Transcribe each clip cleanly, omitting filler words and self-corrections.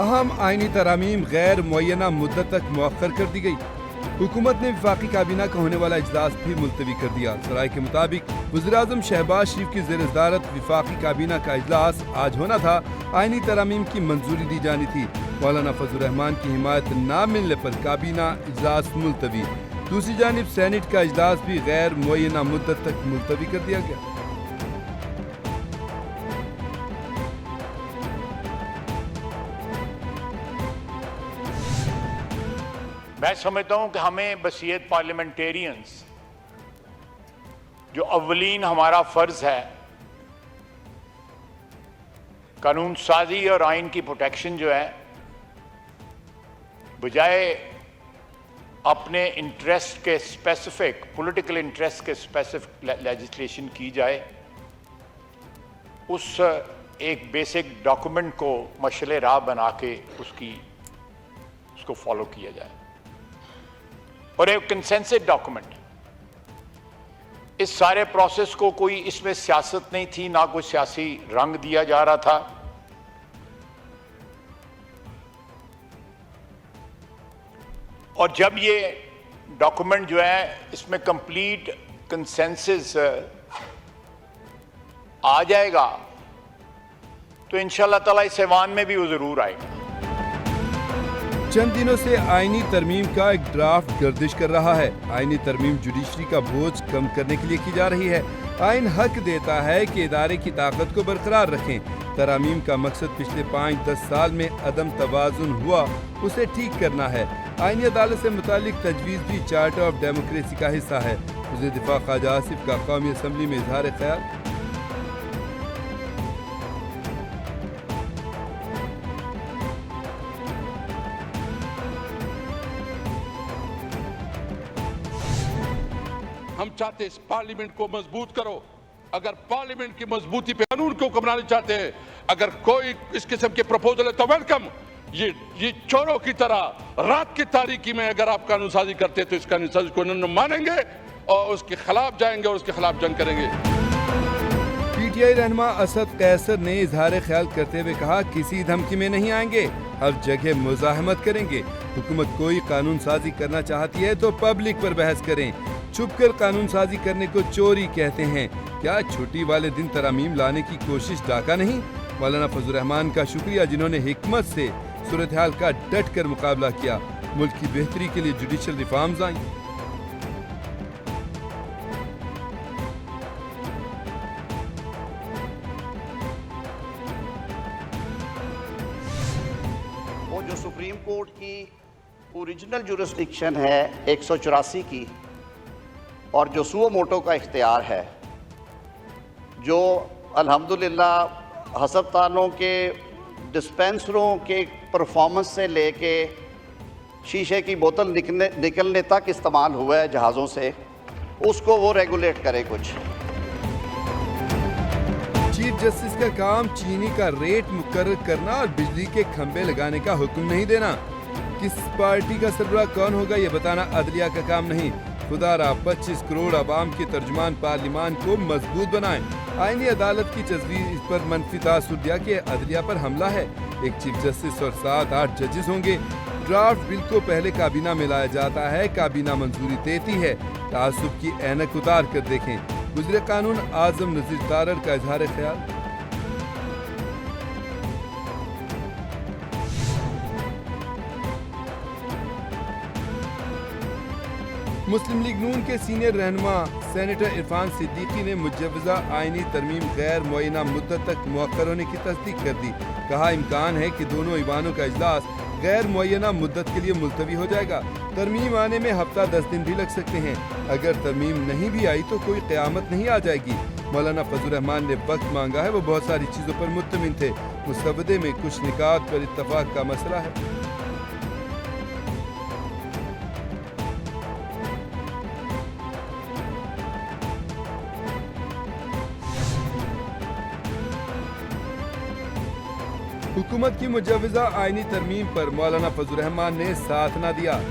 اہم آئینی ترامیم غیر معینہ مدت تک مؤخر کر دی گئی۔ حکومت نے وفاقی کابینہ کا ہونے والا اجلاس بھی ملتوی کر دیا۔ ذرائع کے مطابق وزیراعظم شہباز شریف کی زیر صدارت وفاقی کابینہ کا اجلاس آج ہونا تھا۔ آئینی ترامیم کی منظوری دی جانی تھی۔ مولانا فضل الرحمان کی حمایت نہ ملنے پر کابینہ اجلاس ملتوی۔ دوسری جانب سینٹ کا اجلاس بھی غیر معینہ مدت تک ملتوی کر دیا گیا۔ میں سمجھتا ہوں کہ ہمیں بصیرت پارلیمنٹیرینز جو اولین ہمارا فرض ہے قانون سازی اور آئین کی پروٹیکشن جو ہے، بجائے اپنے انٹرسٹ کے اسپیسیفک پولیٹیکل انٹرسٹ کے اسپیسیفک لیجسلیشن کی جائے، اس ایک بیسک ڈاکومنٹ کو مشعل راہ بنا کے اس کو فالو کیا جائے، اور ایک کنسنسس ڈاکومنٹ۔ اس سارے پروسیس کو کوئی اس میں سیاست نہیں تھی، نہ کوئی سیاسی رنگ دیا جا رہا تھا۔ اور جب یہ ڈاکومنٹ جو ہے اس میں کمپلیٹ کنسنسس آ جائے گا تو انشاءاللہ تعالیٰ اس ایوان میں بھی وہ ضرور آئے گا۔ چند دنوں سے آئینی ترمیم کا ایک ڈرافٹ گردش کر رہا ہے۔ آئینی ترمیم جوڈیشری کا بوجھ کم کرنے کے لیے کی جا رہی ہے۔ آئین حق دیتا ہے کہ ادارے کی طاقت کو برقرار رکھیں۔ ترامیم کا مقصد پچھلے 5-10 سال میں عدم توازن ہوا، اسے ٹھیک کرنا ہے۔ آئینی عدالت سے متعلق تجویز بھی چارٹر آف ڈیموکریسی کا حصہ ہے۔ وزیر دفاع خواجہ آصف کا قومی اسمبلی میں اظہار خیال۔ ہم چاہتے ہیں اس پارلیمنٹ کو مضبوط کرو۔ اگر پارلیمنٹ کی مضبوطی پہ قانون کو حکمرانی چاہتے ہیں، اگر کوئی اس قسم کے پروپوزل ہے تو ویلکم۔ یہ چوروں کی طرح رات کی تاریکی میں اگر آپ قانون سازی کرتے تو اس قانون سازی کو نہ مانیں گے اور اس کے خلاف جائیں گے اور اس کے خلاف جنگ کریں گے۔ پی ٹی آئی رہنما اسد قیصر نے اظہار خیال کرتے ہوئے کہا، کسی دھمکی میں نہیں آئیں گے، ہر جگہ مزاحمت کریں گے۔ حکومت کوئی قانون سازی کرنا چاہتی ہے تو پبلک پر بحث کریں۔ چھپ کر قانون سازی کرنے کو چوری کہتے ہیں۔ کیا چھٹی والے دن ترامیم لانے کی کوشش ڈاکہ نہیں؟ مولانا فضل الرحمان کا شکریہ جنہوں نے حکمت سے صورتحال کا ڈٹ کر مقابلہ کیا۔ ملک کی بہتری کے لیے جوڈیشل ریفارمز آئیں۔ وہ جو سپریم کورٹ کی اوریجنل جورسڈکشن ہے 184 کی، اور جو سو موٹو کا اختیار ہے، جو الحمدللہ ہسپتالوں کے ڈسپینسروں کے پرفارمنس سے لے کے شیشے کی بوتل نکلنے تک استعمال ہوا ہے جہازوں سے، اس کو وہ ریگولیٹ کرے کچھ۔ چیف جسٹس کا کام چینی کا ریٹ مقرر کرنا اور بجلی کے کھمبے لگانے کا حکم نہیں دینا۔ کس پارٹی کا سربراہ کون ہوگا یہ بتانا عدلیہ کا کام نہیں۔ خدا را 25 کروڑ عوام کے ترجمان پارلیمان کو مضبوط بنائیں۔ آئینی عدالت کی تجویز پر منفی تاثر دیا کہ عدلیہ پر حملہ ہے۔ ایک چیف جسٹس اور 7-8 ججز ہوں گے۔ ڈرافٹ بل کو پہلے کابینہ میں لایا جاتا ہے، کابینہ منظوری دیتی ہے۔ تعصب کی اینک اتار کر دیکھیں۔ وزیر قانون اعظم نذیر تارڑ کا اظہار خیال۔ مسلم لیگ نون کے سینئر رہنما سینیٹر عرفان صدیقی نے مجوزہ آئینی ترمیم غیر معینہ مدت تک مؤخر ہونے کی تصدیق کر دی۔ کہا امکان ہے کہ دونوں ایوانوں کا اجلاس غیر معینہ مدت کے لیے ملتوی ہو جائے گا۔ ترمیم آنے میں ہفتہ 10 دن بھی لگ سکتے ہیں۔ اگر ترمیم نہیں بھی آئی تو کوئی قیامت نہیں آ جائے گی۔ مولانا فضل الرحمان نے وقت مانگا ہے، وہ بہت ساری چیزوں پر مطمئن تھے۔ مسودے میں کچھ نکات پر اتفاق کا مسئلہ ہے۔ حکومت کی مجوزہ آئینی ترمیم پر مولانا فضل الرحمان نے ساتھ نہ دیا۔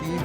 3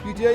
PTI